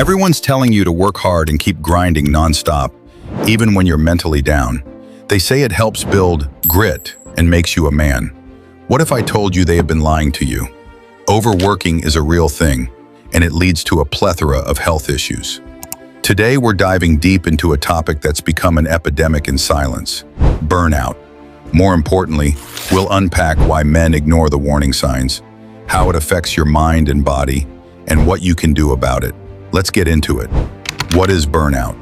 Everyone's telling you to work hard and keep grinding nonstop, even when you're mentally down. They say it helps build grit and makes you a man. What if I told you they have been lying to you? Overworking is a real thing, and it leads to a plethora of health issues. Today, we're diving deep into a topic that's become an epidemic in silence: burnout. More importantly, we'll unpack why men ignore the warning signs, how it affects your mind and body, and what you can do about it. Let's get into it. What is burnout?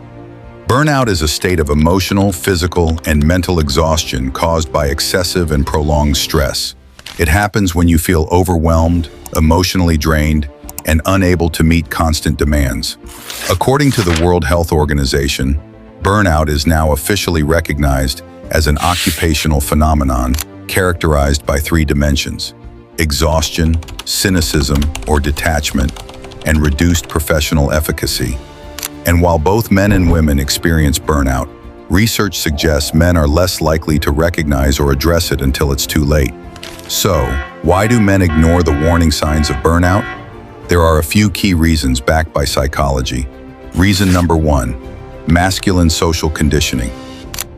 Burnout is a state of emotional, physical, and mental exhaustion caused by excessive and prolonged stress. It happens when you feel overwhelmed, emotionally drained, and unable to meet constant demands. According to the World Health Organization, burnout is now officially recognized as an occupational phenomenon characterized by three dimensions: exhaustion, cynicism or detachment, and reduced professional efficacy. And while both men and women experience burnout, research suggests men are less likely to recognize or address it until it's too late. So, why do men ignore the warning signs of burnout? There are a few key reasons backed by psychology. Reason number one: masculine social conditioning.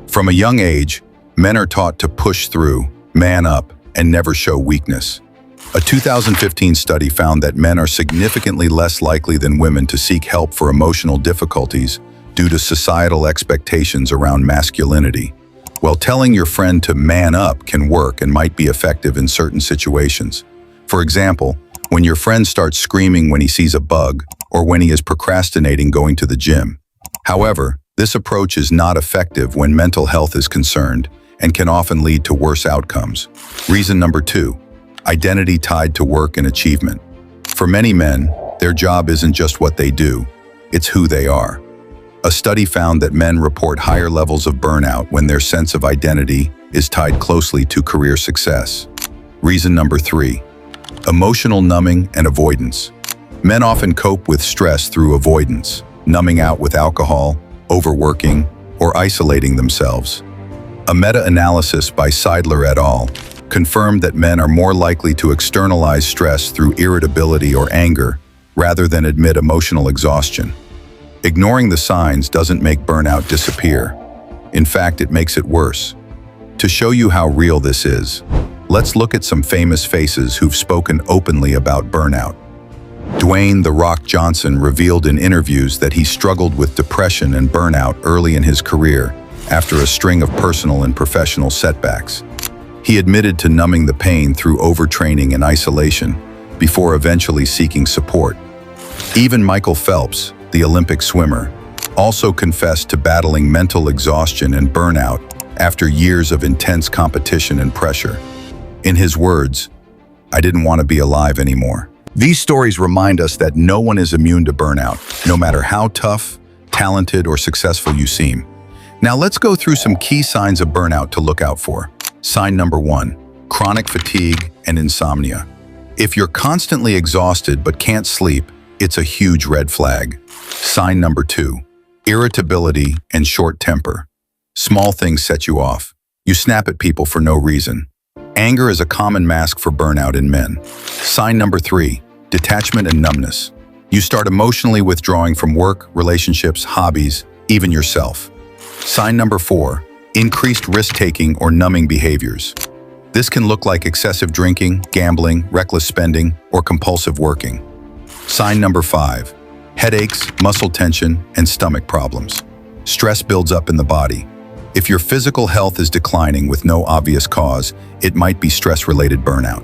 From a young age, men are taught to push through, man up, and never show weakness. A 2015 study found that men are significantly less likely than women to seek help for emotional difficulties due to societal expectations around masculinity. While telling your friend to man up can work and might be effective in certain situations. For example, when your friend starts screaming when he sees a bug or when he is procrastinating going to the gym. However, this approach is not effective when mental health is concerned and can often lead to worse outcomes. Reason number two: identity tied to work and achievement. For many men, their job isn't just what they do, it's who they are. A study found that men report higher levels of burnout when their sense of identity is tied closely to career success. Reason number three: emotional numbing and avoidance. Men often cope with stress through avoidance, numbing out with alcohol, overworking, or isolating themselves. A meta-analysis by Seidler et al. Confirmed that men are more likely to externalize stress through irritability or anger rather than admit emotional exhaustion. Ignoring the signs doesn't make burnout disappear. In fact, it makes it worse. To show you how real this is, let's look at some famous faces who've spoken openly about burnout. Dwayne "The Rock" Johnson revealed in interviews that he struggled with depression and burnout early in his career after a string of personal and professional setbacks. He admitted to numbing the pain through overtraining and isolation before eventually seeking support. Even Michael Phelps, the Olympic swimmer, also confessed to battling mental exhaustion and burnout after years of intense competition and pressure. In his words, "I didn't want to be alive anymore." These stories remind us that no one is immune to burnout, no matter how tough, talented, or successful you seem. Now let's go through some key signs of burnout to look out for. Sign number one: chronic fatigue and insomnia. If you're constantly exhausted but can't sleep, it's a huge red flag. Sign number two: irritability and short temper. Small things set you off. You snap at people for no reason. Anger is a common mask for burnout in men. Sign number three: detachment and numbness. You start emotionally withdrawing from work, relationships, hobbies, even yourself. Sign number four: increased risk-taking or numbing behaviors. This can look like excessive drinking, gambling, reckless spending, or compulsive working. Sign number five: headaches, muscle tension, and stomach problems. Stress builds up in the body. If your physical health is declining with no obvious cause, it might be stress-related burnout.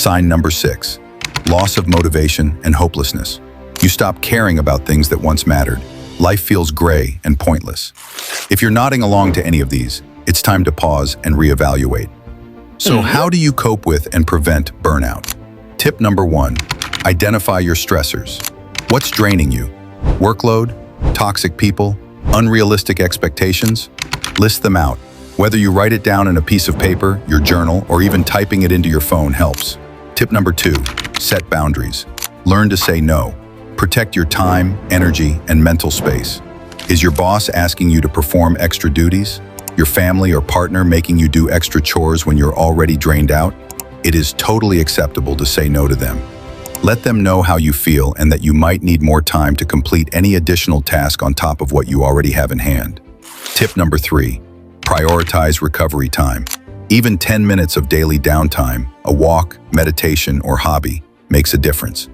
Sign number six: loss of motivation and hopelessness. You stop caring about things that once mattered. Life feels gray and pointless. If you're nodding along to any of these, it's time to pause and reevaluate. So how do you cope with and prevent burnout? Tip number one: identify your stressors. What's draining you? Workload? Toxic people? Unrealistic expectations? List them out. Whether you write it down in a piece of paper, your journal, or even typing it into your phone helps. Tip number two: set boundaries. Learn to say no. Protect your time, energy, and mental space. Is your boss asking you to perform extra duties? Your family or partner making you do extra chores when you're already drained out? It is totally acceptable to say no to them. Let them know how you feel and that you might need more time to complete any additional task on top of what you already have in hand. Tip number 3, prioritize recovery time. Even 10 minutes of daily downtime, a walk, meditation, or hobby, makes a difference.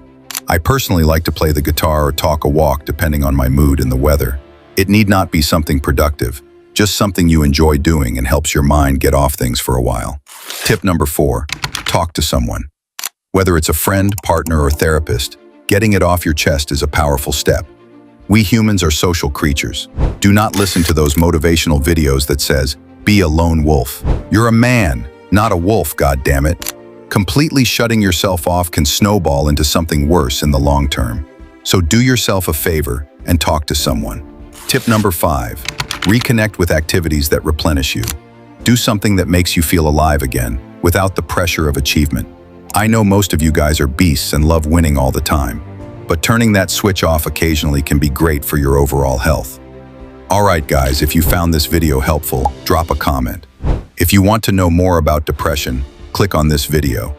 I personally like to play the guitar or talk a walk depending on my mood and the weather. It need not be something productive, just something you enjoy doing and helps your mind get off things for a while. Tip number 4, talk to someone. Whether it's a friend, partner, or therapist, getting it off your chest is a powerful step. We humans are social creatures. Do not listen to those motivational videos that says, be a lone wolf. You're a man, not a wolf, goddammit. Completely shutting yourself off can snowball into something worse in the long term. So do yourself a favor and talk to someone. Tip number 5, reconnect with activities that replenish you. Do something that makes you feel alive again, without the pressure of achievement. I know most of you guys are beasts and love winning all the time, but turning that switch off occasionally can be great for your overall health. Alright guys, if you found this video helpful, drop a comment. If you want to know more about depression, click on this video.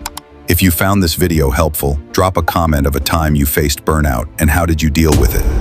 If you found this video helpful, drop a comment of a time you faced burnout and how did you deal with it.